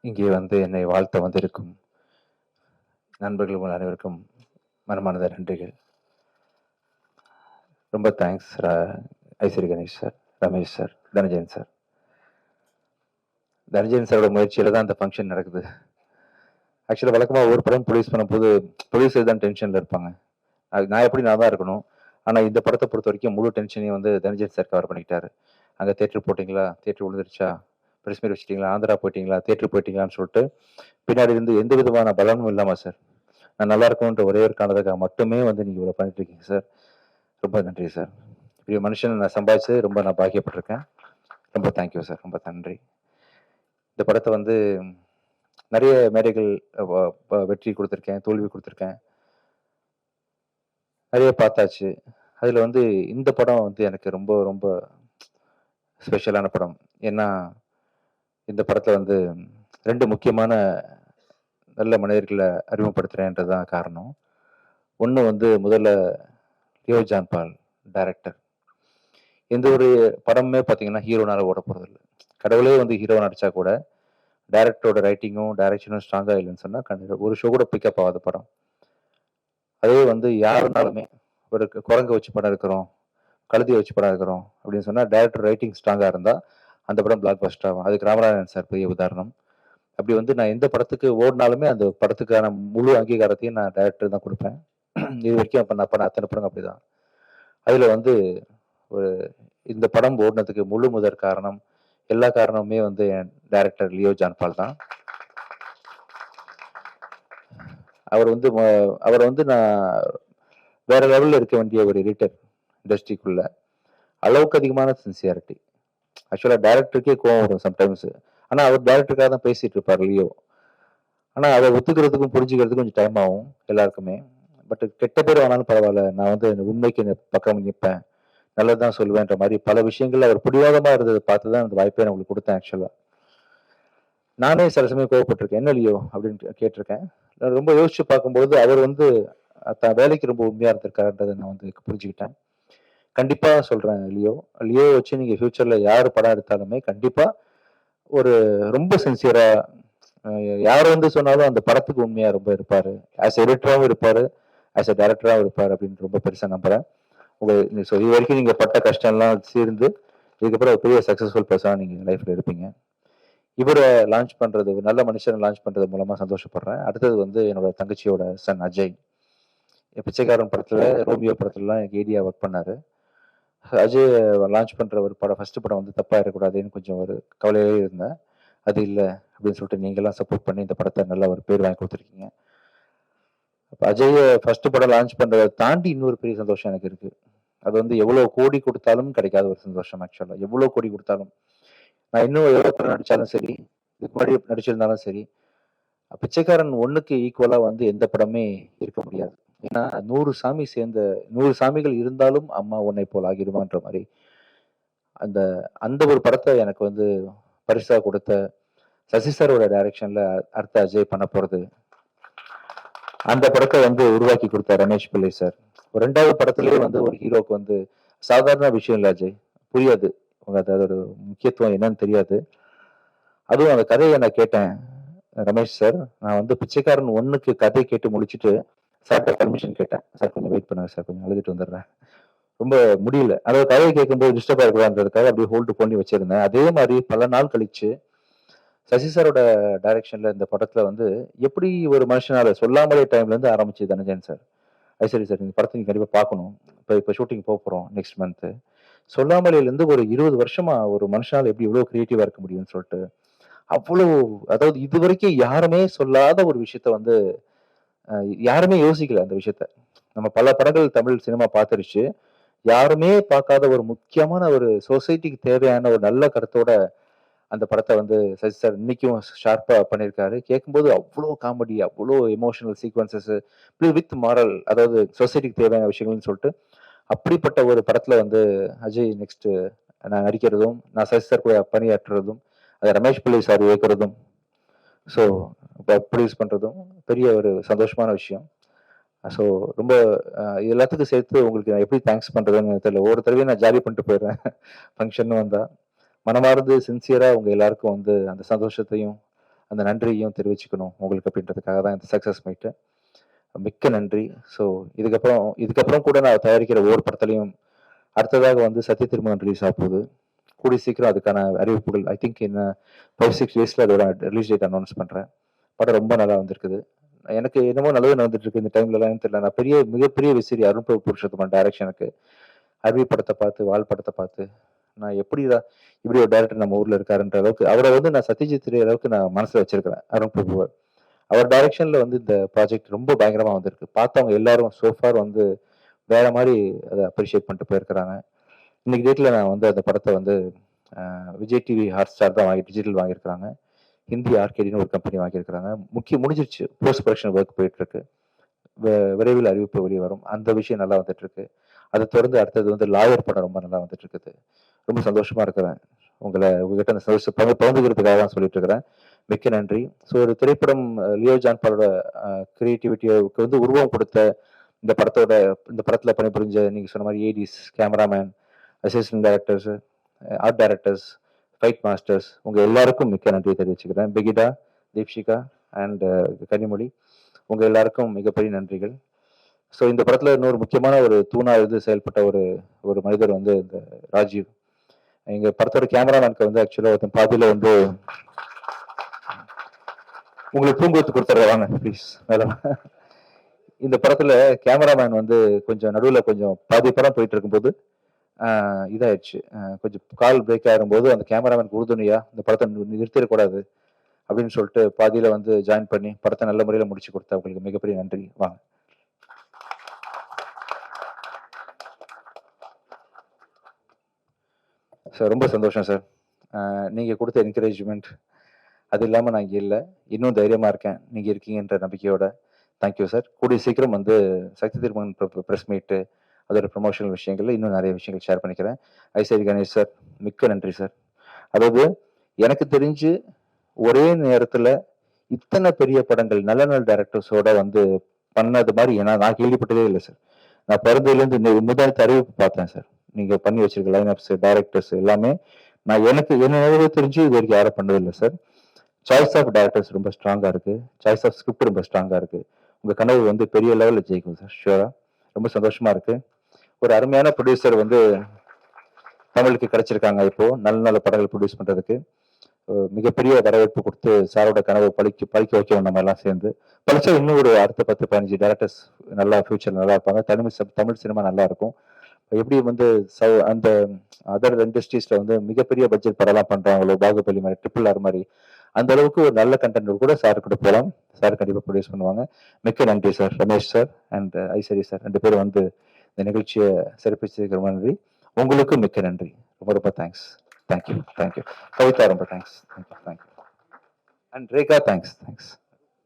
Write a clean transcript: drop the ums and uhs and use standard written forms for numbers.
இங்கே வந்து என்னை வாழ்த்த வந்திருக்கும் நண்பர்கள் உங்கள் அனைவருக்கும் மனமார்ந்த நன்றிகள். ரொம்ப thanks Ishari Ganesh sir, Ramesh sir, Dhanajayan sir. Dhanajayan சாரோட முயற்சியில் தான் அந்த ஃபங்க்ஷன் நடக்குது. ஆக்சுவலாக வழக்கமாக ஒரு படம் ப்ரொடியூஸ் பண்ணும்போது ப்ரொடியூசர் தான் டென்ஷனில் இருப்பாங்க. அது நான் தான் இருக்கணும். ஆனால் இந்த படத்தை பொறுத்த வரைக்கும் முழு டென்ஷனையும் வந்து தனஜயன் சார் கவர் பண்ணிக்கிட்டாரு. அங்கே தேட்டர் போட்டிங்களா, தேட்டர் விழுந்துருச்சா, ப்ரெஸ் மீட் வச்சிட்டிங்களா, ஆந்திரா போயிட்டீங்களா, தேட்டர் போயிட்டீங்களான்னு சொல்லிட்டு பின்னாடி இருந்து எந்த விதமான பலனும் இல்லாமல் சார், நான் நல்லா இருக்கணுன்ற ஒரே ஒரு காரணத்துக்காக மட்டுமே வந்து நீங்கள் இவ்வளோ பண்ணிட்டு இருக்கீங்க சார். ரொம்ப நன்றி சார். இப்படி மனுஷன் நான் சம்பாதிச்சு ரொம்ப நான் பாக்கியப்பட்டிருக்கேன். ரொம்ப தேங்க்யூ சார், ரொம்ப நன்றி. இந்த படத்தை வந்து நிறைய மேடைகள் வெற்றி கொடுத்துருக்கேன், தோல்வி கொடுத்துருக்கேன், நிறைய பார்த்தாச்சு. அதில் வந்து இந்த படம் வந்து எனக்கு ரொம்ப ரொம்ப ஸ்பெஷலான படம். ஏன்னா இந்த படத்தில் வந்து 2 முக்கியமான நல்ல மனிதர்களை அறிமுகப்படுத்துகிறேன்றது தான் காரணம். ஒன்று வந்து முதல்ல லியோ ஜான் பால் டைரக்டர். எந்த ஒரு படமுமே பார்த்தீங்கன்னா ஹீரோனால ஓட போகிறதில்ல. கடவுளே வந்து ஹீரோ நடிச்சா கூட டைரக்டரோட ரைட்டிங்கும் டைரக்ஷனும் ஸ்ட்ராங்காக இல்லைன்னு சொன்னால் கண்டிப்பாக ஒரு ஷோ கூட பிக்கப் ஆகாத படம். அதே வந்து யாருனாலுமே ஒரு குரங்கு வச்சு படம் இருக்கிறோம், கழுதியை வச்சு படம் இருக்கிறோம் அப்படின்னு சொன்னால் டைரக்டர் ரைட்டிங் ஸ்ட்ராங்காக இருந்தால் அந்த படம் பிளாக் பஸ்டர் ஆகும். அதுக்கு ராமநாதன் சார் பெரிய உதாரணம். அப்படி வந்து நான் எந்த படத்துக்கு ஓடினாலுமே அந்த படத்துக்கான முழு அங்கீகாரத்தையும் நான் டைரக்டர் தான் கொடுப்பேன். இது வரைக்கும் அப்போ நான் பண்ண அத்தனை படம் அப்படிதான். அதில் வந்து ஒரு இந்த படம் ஓடினதுக்கு முழு முதற் காரணம், எல்லா காரணமுமே வந்து என் டைரக்டர் லியோ ஜான் பால் தான். அவர் வந்து நான் வேற லெவலில் இருக்க வேண்டிய ஒரு எடிட்டர் இண்டஸ்ட்ரிக்குள்ள. அளவுக்கு அதிகமான சின்சியாரிட்டி. ஆக்சுவலாக டைரக்டருக்கே கோவம் வரும் சம்டைம்ஸ். ஆனால் அவர் டைரக்டருக்காக தான் பேசிட்டு இருப்பார் லியோ. ஆனால் அதை ஒத்துக்கிறதுக்கும் புரிஞ்சுக்கிறதுக்கும் கொஞ்சம் டைம் ஆகும் எல்லாருக்குமே. பட் கெட்ட பேர் ஆனாலும் பரவாயில்ல, நான் வந்து உண்மைக்கு பக்கம் நிற்பேன், நல்லதுதான் சொல்லுவேன்ற மாதிரி பல விஷயங்கள் அவர் பிடிவாதமா இருந்ததை பார்த்து தான் அந்த வாய்ப்பை நான் உங்களுக்கு கொடுத்தேன். ஆக்சுவலா நானே சில சமயம் கோவப்பட்டிருக்கேன், என்ன லியோ அப்படின்னு கேட்டிருக்கேன். நான் ரொம்ப யோசிச்சு பார்க்கும்போது அவர் வந்து தன் வேலைக்கு ரொம்ப உண்மையா இருந்திருக்காருன்றதை நான் வந்து புரிஞ்சுக்கிட்டேன். கண்டிப்பா சொல்றேன் லியோ வச்சு நீங்க ஃபியூச்சர்ல யாரு படம் எடுத்தாலுமே கண்டிப்பா ஒரு ரொம்ப சின்சியரா யார் வந்து சொன்னாலும் அந்த படத்துக்கு உண்மையா ரொம்ப இருப்பாரு. ஆஸ் எடிட்டராகவும் இருப்பாரு, ஆஸ் எ டைரக்டராகவும் இருப்பாரு அப்படின்னு ரொம்ப பெருசா நம்புறேன். இது வரைக்கும் நீங்க பட்ட கஷ்டம் எல்லாம் சேர்ந்து இதுக்கப்புறம் பெரிய சக்சஸ்ஃபுல் பர்சனா நீங்க லைஃப்ல இருப்பீங்க. இவரை லான்ச் பண்றது, நல்ல மனுஷனை லான்ச் பண்றது மூலமா சந்தோஷப்படுறேன். அடுத்தது வந்து என்னோட தங்கச்சியோட சன் அஜய். பிச்சைக்காரன் படத்துல, ரோமியோ படத்துலலாம் எனக்கு ஏடியா ஒர்க் பண்ணாரு. அஜய் லான்ச் பண்ற ஒரு படம், ஃபர்ஸ்ட் படம் வந்து தப்பா இருக்கக்கூடாதுன்னு கொஞ்சம் ஒரு கவலையே இருந்தேன். அது இல்லை அப்படின்னு சொல்லிட்டு நீங்கெல்லாம் சப்போர்ட் பண்ணி இந்த படத்தை நல்ல ஒரு பேர் வாங்கி கொடுத்துருக்கீங்க. அஜய் ஃபர்ஸ்ட் படம் லான்ச் பண்றதை தாண்டி இன்னொரு பெரிய சந்தோஷம் எனக்கு இருக்கு. அது வந்து எவ்வளவு கோடி கொடுத்தாலும் கிடைக்காத ஒரு சந்தோஷம். ஆக்சுவலா எவ்வளவு கோடி கொடுத்தாலும், நான் இன்னும் எவ்வளவு படம் நடிச்சாலும் சரி, இதுக்கு முன்னாடி நடிச்சிருந்தாலும் சரி, பிச்சைக்காரன் 1க்கு ஈக்குவலா வந்து எந்த படமே இருக்க முடியாது. ஏன்னா 100 சாமிகள் இருந்தாலும் அம்மா உன்னை போல் ஆகிடுமான்ற மாதிரி அந்த அந்த ஒரு படத்தை எனக்கு வந்து பரிசா கொடுத்த சசி சாரோட டைரக்ஷன்ல அடுத்த அஜய் பண்ண போறது. அந்த படத்தை வந்து உருவாக்கி கொடுத்த ரமேஷ் பிள்ளை சார். 2வது படத்திலேயே வந்து ஒரு ஹீரோக்கு வந்து சாதாரண விஷயம் இல்லை அஜய், புரியாது அதோட முக்கியத்துவம் என்னன்னு தெரியாது. அதுவும் அந்த கதையை நான் கேட்டேன் ரமேஷ் சார். நான் வந்து பிச்சைக்காரன் 1க்கு கதை கேட்டு முடிச்சுட்டு சார்கிட்ட பர்மிஷன் கேட்டேன். சார் கொஞ்சம் வெயிட் பண்ணுங்க சார், கொஞ்சம் அழுதுட்டு வந்துடுறேன், ரொம்ப முடியல. அதாவது கதையை கேட்கும்போது டிஸ்டர்ப் ஆகக்கூடாதுன்றதுக்காக அப்படியே ஹோல்டு பண்ணி வச்சிருந்தேன். அதே மாதிரி பல நாள் கழிச்சு சசி சாரோட டைரக்ஷன்ல இந்த படத்துல வந்து எப்படி ஒரு மனுஷனால சொல்லாமலே டைம்ல இருந்து ஆரம்பிச்சு தனஞ்சயன் சார், ஐஸ்வரி சார் இந்த படத்தை நீங்க கண்டிப்பா பார்க்கணும், இப்ப ஷூட்டிங் போறோம் நெக்ஸ்ட் மந்த். சொல்லாமலையில இருந்து ஒரு 20 வருஷமா ஒரு மனுஷனால எப்படி இவ்வளவு கிரியேட்டிவா இருக்க முடியும்னு சொல்லிட்டு அவ்வளவு, அதாவது இது வரைக்கும் யாருமே சொல்லாத ஒரு விஷயத்த வந்து யாருமே யோசிக்கல அந்த விஷயத்த. நம்ம பல படங்கள் தமிழ் சினிமா பார்த்துருச்சு, யாருமே பார்க்காத ஒரு முக்கியமான ஒரு சொசைட்டிக்கு தேவையான ஒரு நல்ல கருத்தோட அந்த படத்தை வந்து சசி சார் இன்னைக்கும் ஷார்ப்பா பண்ணியிருக்காரு. கேட்கும்போது அவ்வளோ காமெடி, அவ்வளோ எமோஷனல் சீக்வன்சஸ் வித் மாரல், அதாவது சொசைட்டிக்கு தேவையான விஷயங்கள்னு சொல்லிட்டு அப்படிப்பட்ட ஒரு படத்துல வந்து அஜய் நெக்ஸ்ட் நான் நடிக்கிறதும், நான் சசி சார் கூட பணியாற்றுறதும், அதை ரமேஷ் பிள்ளை சார் இயக்குறதும், ஸோ ப்ரொடியூஸ் பண்றதும் பெரிய ஒரு சந்தோஷமான விஷயம். ஸோ ரொம்ப எல்லாத்துக்கும் சேர்த்து உங்களுக்கு நான் எப்படி தேங்க்ஸ் பண்றதுன்னு தெரியல. ஒவ்வொரு தடவையும் நான் ஜாலி பண்ணிட்டு போயிடுறேன் ஃபங்க்ஷன் வந்தா. மனமார்ந்து சின்சியரா உங்க எல்லாருக்கும் வந்து அந்த சந்தோஷத்தையும் அந்த நன்றியையும் தெரிவிச்சுக்கணும் உங்களுக்கு அப்படின்றதுக்காக தான் இந்த சக்ஸஸ் மீட்டு. மிக்க நன்றி. ஸோ இதுக்கப்புறம் கூட நான் தயாரிக்கிற ஒவ்வொரு படத்துலையும் அடுத்ததாக வந்து சத்ய திருமகன் ரிலீஸ் ஆக போகுது. கூடிய சீக்கிரம் அதுக்கான அறிவிப்புகள் ஐ திங்க் இன்னும் 5-6 டேஸில் அதோட ரிலீஸ் டேட் அனௌன்ஸ் பண்ணுறேன். படம் ரொம்ப நல்லா வந்திருக்குது. எனக்கு என்னமோ நல்லது நடந்துட்டு இருக்கு இந்த டைம்லலாம் தெரியல. நான் மிகப்பெரிய விசிறி அருண் பிரபு புருஷோத்தமன் டைரக்ஷனுக்கு அருவி படத்தை பார்த்து வால் படத்தை பார்த்து நான் இப்படி ஒரு டைரக்டர் நம்ம ஊர்ல இருக்காருன்ற அளவுக்கு அவரை வந்து நான் சத்யஜித் ரே அளவுக்கு நான் மனசுல வச்சிருக்கிறேன் அருண் பிரபுவை. அவர் டைரக்ஷன்ல வந்து இந்த ப்ராஜெக்ட் ரொம்ப பயங்கரமா வந்திருக்கு. பார்த்தவங்க எல்லாரும் சோஃபார் வந்து வேற மாதிரி அதை அப்ரிஷியேட் பண்ணிட்டு போயிருக்கிறாங்க. இன்னைக்கு டேட்ல நான் வந்து அந்த படத்தை வந்து விஜய் டிவி ஹாட் ஸ்டார் தான் டிஜிட்டல் வாங்கியிருக்கிறாங்க. ஹிந்தி ஆர்கேடின்னு ஒரு கம்பெனி வாங்கியிருக்கிறாங்க. முடிஞ்சிருச்சு. போஸ்ட் ப்ரொடக்ஷன் ஒர்க் போயிட்டு இருக்கு. விரைவில் அறிவிப்பு வெளியே வரும். அந்த விஷயம் நல்லா வந்துட்டு இருக்கு. அதை தொடர்ந்து அடுத்தது வந்து லாயர் படம் ரொம்ப நல்லா வந்துட்டு இருக்குது. ரொம்ப சந்தோஷமா இருக்கிறேன். உங்ககிட்ட அந்த சந்தோஷம் பகிர்ந்துக்கிறதுக்காக தான் சொல்லிட்டு இருக்கிறேன். மிக்க நன்றி. ஸோ ஒரு திரைப்படம் லியோ ஜான் பாலோட கிரியேட்டிவிட்டிக்கு வந்து உருவம் கொடுத்த இந்த படத்துல பணிபுரிஞ்ச நீங்க சொன்ன மாதிரி ADs, cameraman, assistant directors, art directors, fight masters உங்க எல்லாருக்கும் மிக்க நன்றி தெரிவிச்சுக்கிறேன். பிகிதா, தீப்ஷிகா அண்ட் கனிமொழி உங்க எல்லாருக்கும் மிகப்பெரிய நன்றிகள். ஸோ இந்த படத்துல இன்னொரு முக்கியமான ஒரு தூணா இருந்து செயல்பட்ட ஒரு மனிதர் வந்து இந்த ராஜீவ். எங்க படத்தோட கேமராமேனுக்கு வந்து ஆக்சுவலா ஒருத்தன் பாதியில வந்து உங்களுக்கு பூங்கொத்து கொடுத்துட்றாங்க ப்ளீஸ். இந்த படத்துல கேமராமேன் வந்து கொஞ்சம் நடுவில் கொஞ்சம் பாதி படம் போயிட்டு இருக்கும்போது இதாயிடுச்சு. கொஞ்சம் கால் பிரேக் ஆகும்போது அந்த கேமராமேன் உறுதுணையா இந்த படத்தை நிறுத்திடக்கூடாது அப்படின்னு சொல்லிட்டு பாதியில வந்து ஜாயின் பண்ணி படத்தை நல்ல முறையில் முடிச்சு கொடுத்தா உங்களுக்கு மிகப்பெரிய நன்றி. வாங்க. சார் ரொம்ப சந்தோஷம் சார். நீங்கள் கொடுத்த என்கரேஜ்மெண்ட் அது இல்லாமல் நான் இங்கே இல்லை. இன்னும் தைரியமாக இருக்கேன் நீங்கள் இருக்கீங்கன்ற நம்பிக்கையோட. Thank you sir. கூடிய சீக்கிரம் வந்து சக்தி திருமகன் ப்ரெஸ் மீட்டு அதோட ப்ரொமோஷனல் விஷயங்கள்ல இன்னும் நிறைய விஷயங்கள் ஷேர் பண்ணிக்கிறேன். ஐசரி கணேஷ் சார் மிக்க நன்றி சார். அதாவது எனக்கு தெரிஞ்சு ஒரே நேரத்தில் இத்தனை பெரிய படங்கள் நல்ல நல்ல டைரக்டர்ஸோட வந்து பண்ணது மாதிரி நான் கேள்விப்பட்டதே இல்லை சார். நான் பிறந்ததுலேருந்து இந்த முதல் அறிவிப்பு பார்த்தேன் சார். நீங்க பண்ணி வச்சிருக்க லைனப்ஸ், டைரக்டர்ஸ் எல்லாமே நான் என்ன தெரிஞ்சு இது வரைக்கும் யாரும் பண்ணதில்லை சார். சாய்ஸ் ஆஃப் டைரக்டர்ஸ் ரொம்ப ஸ்ட்ராங்கா இருக்கு. சாய்ஸ் ஆஃப் ஸ்கிரிப்ட் ரொம்ப ஸ்ட்ராங்கா இருக்கு. உங்க கனவு வந்து பெரிய லெவலில் ஜெயிக்கும் சார். ஷூரா. ரொம்ப சந்தோஷமா இருக்கு. ஒரு அருமையான ப்ரொடியூசர் வந்து தமிழுக்கு கிடைச்சிருக்காங்க. இப்போ நல்ல நல்ல படங்கள் ப்ரொடியூஸ் பண்றதுக்கு மிகப்பெரிய வரவேற்பு கொடுத்து சாரோட கனவை பழிக்க வைக்க நம்ம எல்லாம் சேர்ந்து பழிச்சா இன்னும் ஒரு அடுத்த 10-15 டேரக்டர்ஸ் நல்லா ஃபியூச்சர் நல்லா இருப்பாங்க. தமிழ் சினிமா நல்லா இருக்கும். எப்படி வந்து அந்த அதர் இண்டஸ்ட்ரீஸ்ல வந்து மிகப்பெரிய பட்ஜெட் படம்லாம் பண்றாங்களோ, பாகுபலி மாதிரி, RRR மாதிரி, அந்த அளவுக்கு ஒரு நல்ல கண்டென்ட் கூட சார் கூட போகலாம். சார் கண்டிப்பா ப்ரொடியூஸ் பண்ணுவாங்க. மிக்க நன்றி sir. Ramesh sir and Ishari sir 2 பேரும் வந்து இந்த நிகழ்ச்சியை சிறப்பிச்சதுக்கு ரொம்ப நன்றி. உங்களுக்கும் மிக்க நன்றி. ரொம்ப தேங்க்ஸ். தேங்க்யூ. கவிதா ரொம்ப thanks. Thank you. And Rekha thanks.